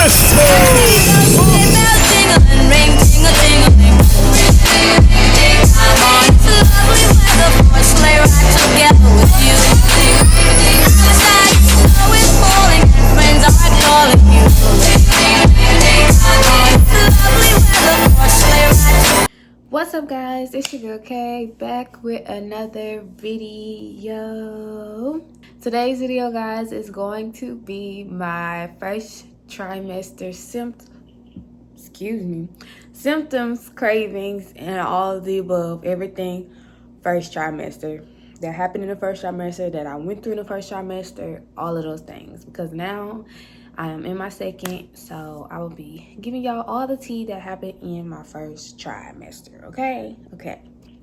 What's up, guys? It's your girl Kay back with another video. Today's video, guys, is going to be my first trimester symptoms, cravings, and all of the above. Everything first trimester that happened in the first trimester, that I went through in the first trimester, all of those things, because now I am in my second, so I will be giving y'all all the tea that happened in my first trimester. Okay.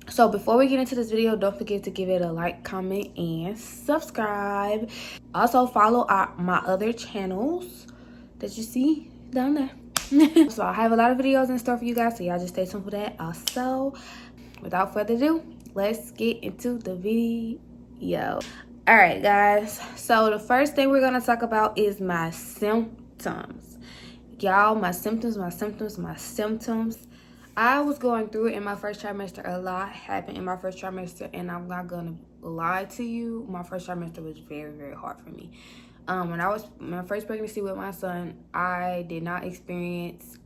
So before we get into this video, don't forget to give it a like, comment, and subscribe. Also follow my other channels that you see down there. So I have a lot of videos in store for you guys, so y'all just stay tuned for that. Also, without further ado, let's get into the video. All right, guys, so the first thing we're gonna talk about is my symptoms. Y'all, my symptoms. I was going through it in my first trimester. A lot happened in my first trimester, and I'm not gonna lie to you, my first trimester was very, very hard for me. When I was my first pregnancy with my son, I did not experience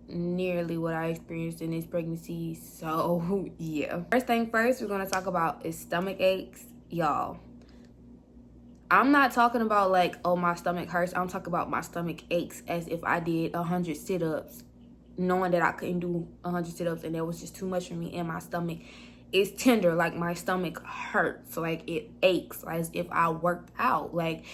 nearly what I experienced in this pregnancy. So yeah, first thing first, we're gonna talk about is stomach aches. Y'all, I'm not talking about like, oh, my stomach hurts. I'm talking about my stomach aches as if I did 100 sit-ups, knowing that I couldn't do 100 sit-ups and that was just too much for me. And my stomach is tender, like my stomach hurts, like it aches, like as if I worked out. Like,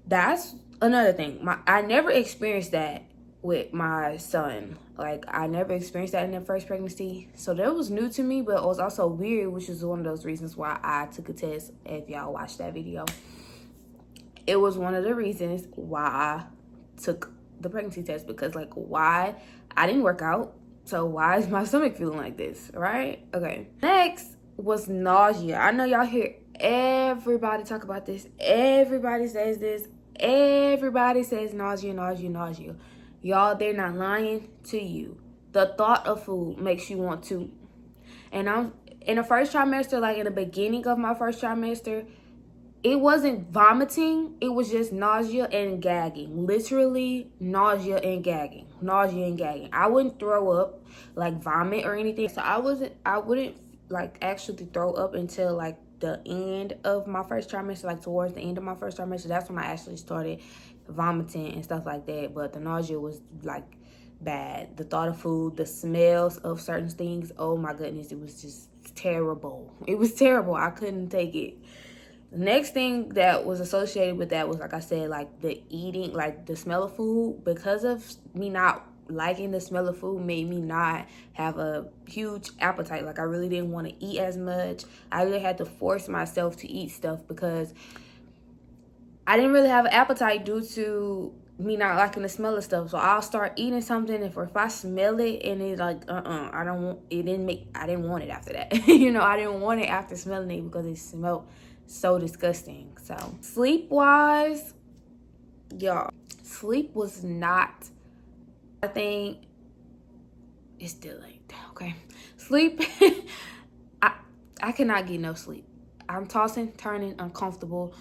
that's another thing. I never experienced that with my son. Like, I never experienced that in the first pregnancy, so that was new to me, but it was also weird, which is one of those reasons why I took a test. If y'all watched that video, it was one of the reasons why I took the pregnancy test, because like, why? I didn't work out, so why is my stomach feeling like this, right? Okay, next was nausea. I know y'all hear everybody talk about this. Everybody says this. Everybody says nausea. Y'all, they're not lying to you. The thought of food makes you want to. And I'm in the first trimester, like in the beginning of my first trimester, it wasn't vomiting, it was just nausea and gagging. Literally nausea and gagging. I wouldn't throw up, like vomit or anything. So I wouldn't like actually throw up until like the end of my first trimester, like towards the end of my first trimester. That's when I actually started vomiting and stuff like that. But the nausea was like bad. The thought of food, the smells of certain things, oh my goodness, it was just terrible. It was terrible. I couldn't take it. The next thing that was associated with that was, like I said, like the eating, like the smell of food. Because of me not liking the smell of food, made me not have a huge appetite. Like, I really didn't want to eat as much. I really had to force myself to eat stuff because I didn't really have an appetite due to me not liking the smell of stuff. So I'll start eating something, and if I smell it and it's like, I didn't want it after that. You know, I didn't want it after smelling it because it smelled so disgusting. So sleep wise, y'all, sleep was not, I think it still ain't, okay? Sleep, I cannot get no sleep. I'm tossing, turning, uncomfortable,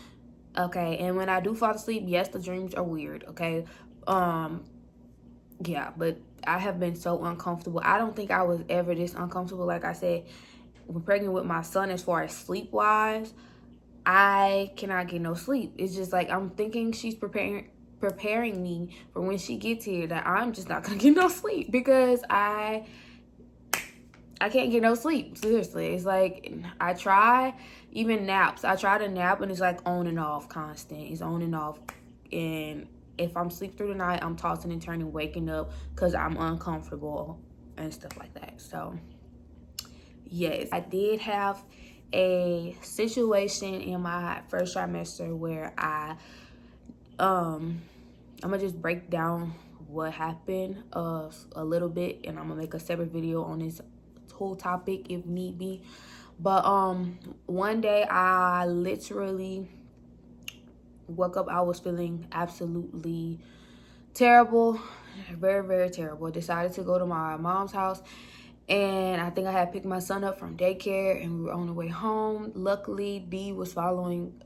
okay? And when I do fall asleep, yes, the dreams are weird, okay? Yeah, but I have been so uncomfortable. I don't think I was ever this uncomfortable. Like I said, when pregnant with my son, as far as sleep wise, I cannot get no sleep. It's just like, I'm thinking she's preparing me for when she gets here, that I'm just not gonna get no sleep, because I can't get no sleep. Seriously, it's like, I try, even naps. I try to nap and it's like on and off, constant. It's on and off, and if I'm asleep through the night, I'm tossing and turning, waking up because I'm uncomfortable and stuff like that. So yes, I did have a situation in my first trimester where I'm gonna just break down what happened a little bit, and I'm gonna make a separate video on this whole topic if need be. But one day I literally woke up, I was feeling absolutely terrible, very, very terrible. Decided to go to my mom's house, and I think I had picked my son up from daycare, and we were on the way home. Luckily, D was following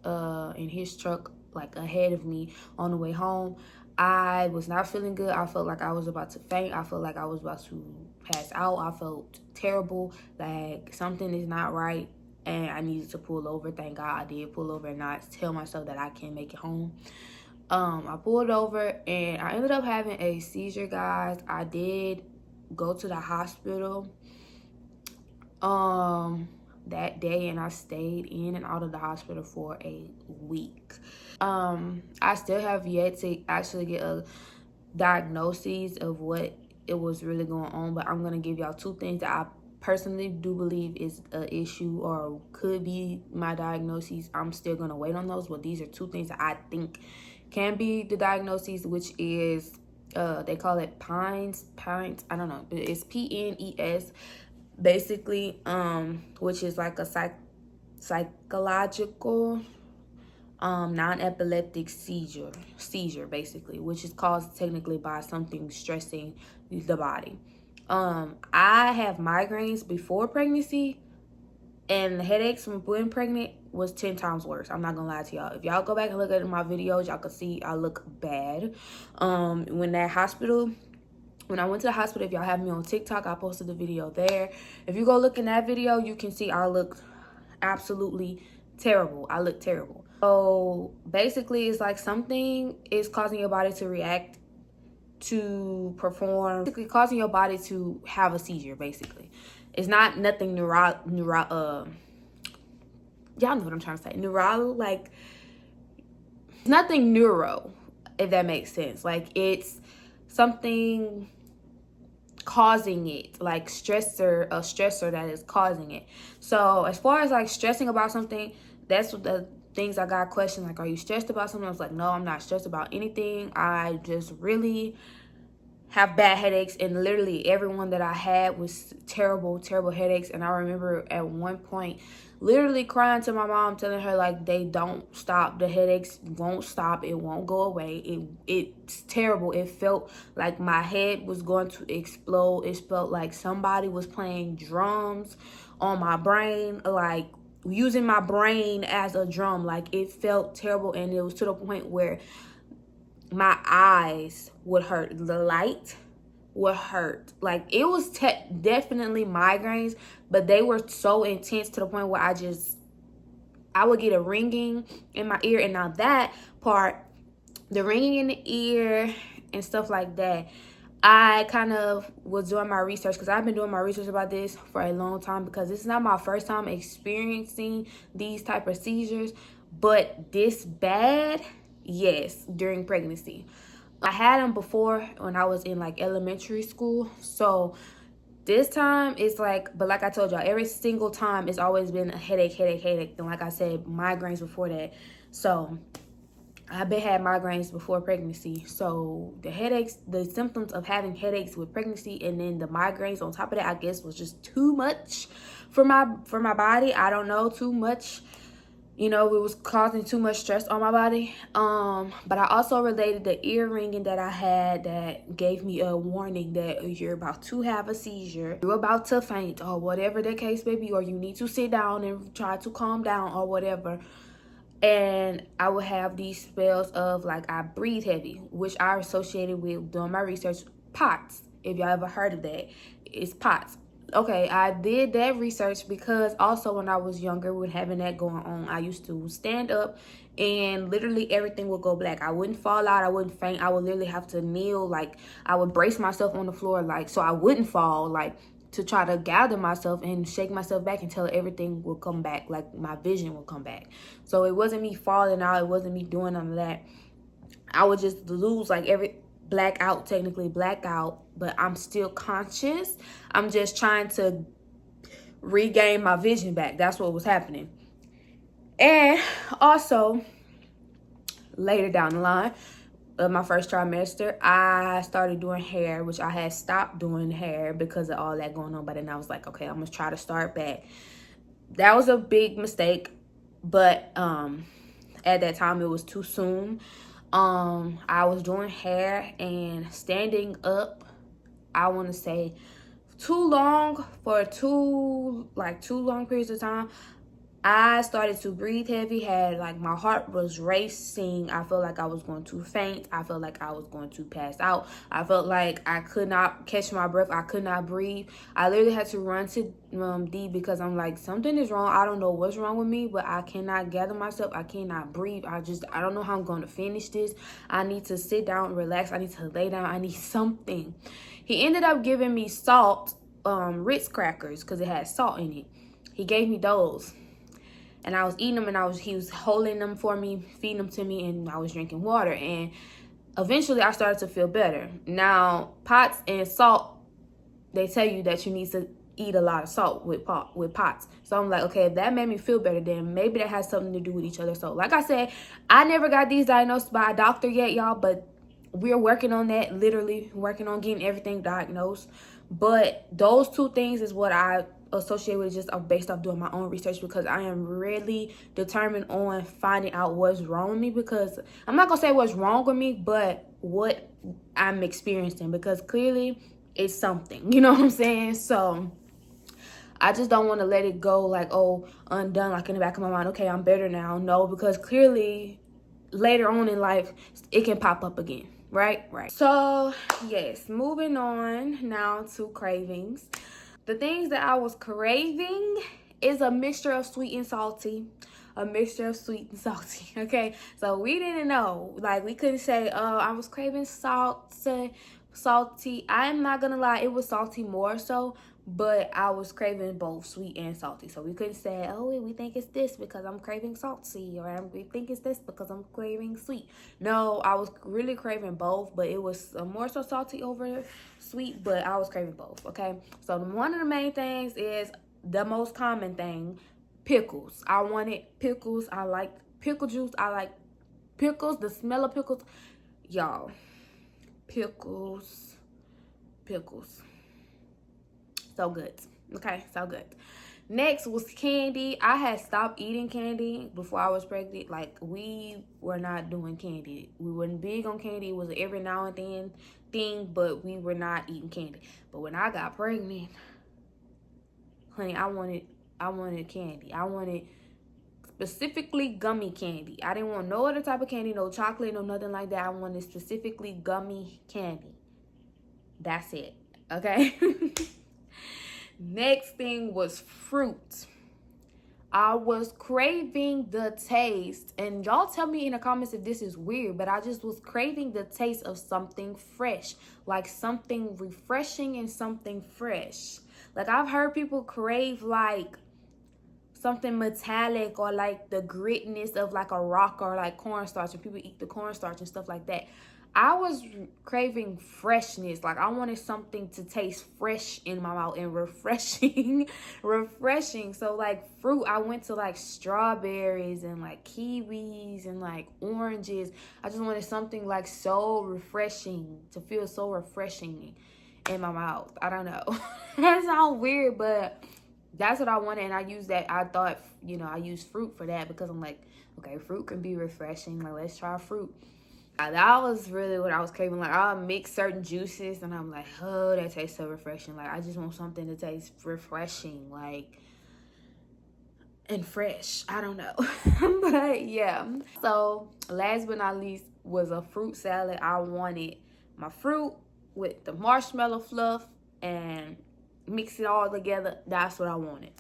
in his truck like ahead of me on the way home. I was not feeling good. I felt like I was about to faint. I felt like I was about to pass out. I felt terrible, like something is not right, and I needed to pull over. Thank God I did pull over and not tell myself that I can't make it home. I pulled over and I ended up having a seizure, guys. I did go to the hospital that day, and I stayed in and out of the hospital for a week. I still have yet to actually get a diagnosis of what it was really going on, but I'm gonna give y'all two things that I personally do believe is an issue or could be my diagnosis. I'm still gonna wait on those, but these are two things that I think can be the diagnosis, which is they call it pines, I don't know, it's PNES basically, which is like a psychological non-epileptic seizure basically, which is caused technically by something stressing the body. I have migraines before pregnancy, and the headaches from being pregnant was 10 times worse. I'm not gonna lie to y'all. If y'all go back and look at my videos, y'all can see I look bad. When I went to the hospital, if y'all have me on TikTok, I posted the video there. If you go look in that video, you can see I look absolutely terrible. I look terrible. So basically, it's like something is causing your body to react to perform, basically causing your body to have a seizure. Basically, it's not nothing y'all know what I'm trying to say. Like nothing neuro, if that makes sense. Like it's something causing it, like a stressor that is causing it. So as far as like stressing about something, that's what the things I got questioned, like, are you stressed about something? I was like, no, I'm not stressed about anything. I just really have bad headaches, and literally everyone that I had was terrible headaches. And I remember at one point literally crying to my mom, telling her like, they don't stop, the headaches won't stop, it won't go away, it's terrible. It felt like my head was going to explode. It felt like somebody was playing drums on my brain, like using my brain as a drum. Like it felt terrible, and it was to the point where my eyes would hurt, the light would hurt. Like it was definitely migraines, but they were so intense to the point where I would get a ringing in my ear. And now that part, the ringing in the ear and stuff like that, I kind of was doing my research, because I've been doing my research about this for a long time, because this is not my first time experiencing these type of seizures, but this bad, yes, during pregnancy. I had them before when I was in like elementary school. So this time it's like, but like I told y'all, every single time it's always been a headache. And like I said, migraines before that. So I've been had migraines before pregnancy. So the headaches, the symptoms of having headaches with pregnancy, and then the migraines on top of that, I guess was just too much for my body. I don't know, too much. You know, it was causing too much stress on my body. But I also related the ear ringing that I had that gave me a warning that you're about to have a seizure, you're about to faint, or whatever the case may be, or you need to sit down and try to calm down or whatever. And I would have these spells of like I breathe heavy, which I associated with doing my research, POTS. If y'all ever heard of that, it's POTS. Okay, I did that research because also when I was younger, with having that going on, I used to stand up and literally everything would go black. I wouldn't fall out, I wouldn't faint. I would literally have to kneel, like I would brace myself on the floor, like so I wouldn't fall, like to try to gather myself and shake myself back until everything would come back, like my vision would come back. So it wasn't me falling out, it wasn't me doing none of that. I would just lose like technically blackout, but I'm still conscious. I'm just trying to regain my vision back. That's what was happening. And also later down the line of my first trimester, I started doing hair, which I had stopped doing hair because of all that going on. But then I was like, okay, I'm gonna try to start back. That was a big mistake, but at that time it was too soon. I was doing hair and standing up, I want to say too long for two long periods of time. I started to breathe heavy, had like my heart was racing. I felt like I was going to faint. I felt like I was going to pass out. I felt like I could not catch my breath. I could not breathe. I literally had to run to D because I'm like, something is wrong. I don't know what's wrong with me, but I cannot gather myself. I cannot breathe. I don't know how I'm going to finish this. I need to sit down, relax. I need to lay down. I need something. He ended up giving me salt, Ritz crackers, because it had salt in it. He gave me those. And I was eating them, and he was holding them for me, feeding them to me, and I was drinking water. And eventually I started to feel better. Now, pots and salt, they tell you that you need to eat a lot of salt with pots. So I'm like, okay, if that made me feel better, then maybe that has something to do with each other. So like I said, I never got these diagnosed by a doctor yet, y'all, but we're working on that, literally working on getting everything diagnosed. But those two things is what I associate with, just based off doing my own research, because I am really determined on finding out what's wrong with me. Because I'm not gonna say what's wrong with me, but what I'm experiencing, because clearly it's something, you know what I'm saying? So I just don't want to let it go like, oh, undone, like in the back of my mind, okay, I'm better now. No, because clearly later on in life it can pop up again. Right. So yes, moving on now to cravings. The things that I was craving is a mixture of sweet and salty. Okay, so we didn't know, like we couldn't say, oh, I was craving salty. I'm not gonna lie, it was salty more so, but I was craving both sweet and salty. So we couldn't say, oh, we think it's this because I'm craving salty, or we think it's this because I'm craving sweet. No, I was really craving both, but it was more so salty over sweet, but I was craving both. Okay, so one of the main things is the most common thing: pickles. I wanted pickles. I like pickle juice. I like pickles. The smell of pickles, y'all. Pickles. So good. Okay, so good. Next was candy. I had stopped eating candy before I was pregnant. Like, we were not doing candy. We weren't big on candy. It was an every now and then thing, but we were not eating candy. But when I got pregnant, honey, I wanted candy. I wanted specifically gummy candy. I didn't want no other type of candy, no chocolate, no nothing like that. I wanted specifically gummy candy. That's it. Okay. Next thing was fruit. I was craving the taste, and y'all tell me in the comments if this is weird, but I just was craving the taste of something fresh, like something refreshing and something fresh. Like, I've heard people crave like something metallic, or like the gritness of like a rock, or like cornstarch, and people eat the cornstarch and stuff like that. I was craving freshness. Like, I wanted something to taste fresh in my mouth and refreshing. So like fruit, I went to like strawberries and like kiwis and like oranges. I just wanted something like so refreshing, to feel so refreshing in my mouth. I don't know. That sounds weird, but that's what I wanted, and I used that. I thought, I used fruit for that, because I'm like, okay, fruit can be refreshing. Like, let's try fruit. That was really what I was craving. Like, I'll mix certain juices, and I'm like, oh, that tastes so refreshing. Like, I just want something to taste refreshing, like, and fresh. I don't know. But yeah. So last but not least was a fruit salad. I wanted my fruit with the marshmallow fluff and mix it all together. That's what I wanted.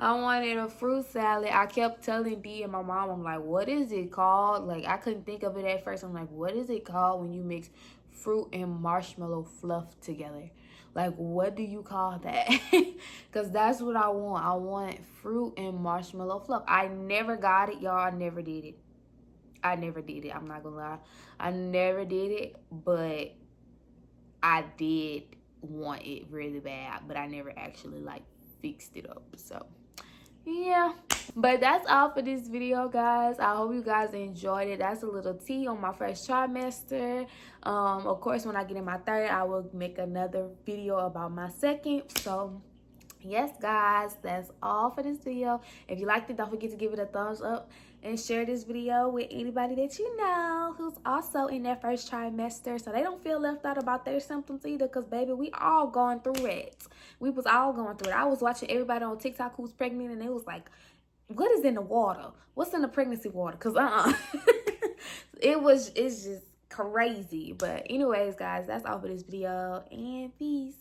I wanted a fruit salad. I kept telling D and my mom, I'm like, what is it called? Like, I couldn't think of it at first. I'm like, what is it called when you mix fruit and marshmallow fluff together? Like, what do you call that? Because that's what I want. I want fruit and marshmallow fluff. I never got it, y'all. I never did it. I'm not gonna lie. I never did it, but I did want it really bad, but I never actually like fixed it up. So yeah, but that's all for this video, guys. I hope you guys enjoyed it. That's a little tea on my first trimester. Of course, when I get in my third, I will make another video about my second. So yes, guys, that's all for this video. If you liked it, don't forget to give it a thumbs up. and share this video with anybody that you know who's also in their first trimester, so they don't feel left out about their symptoms either, because baby, we all going through it. We was all going through it. I was watching everybody on TikTok who's pregnant, and it was like, what is in the water? What's in the pregnancy water? Because it's just crazy. But anyways, guys, that's all for this video, and peace.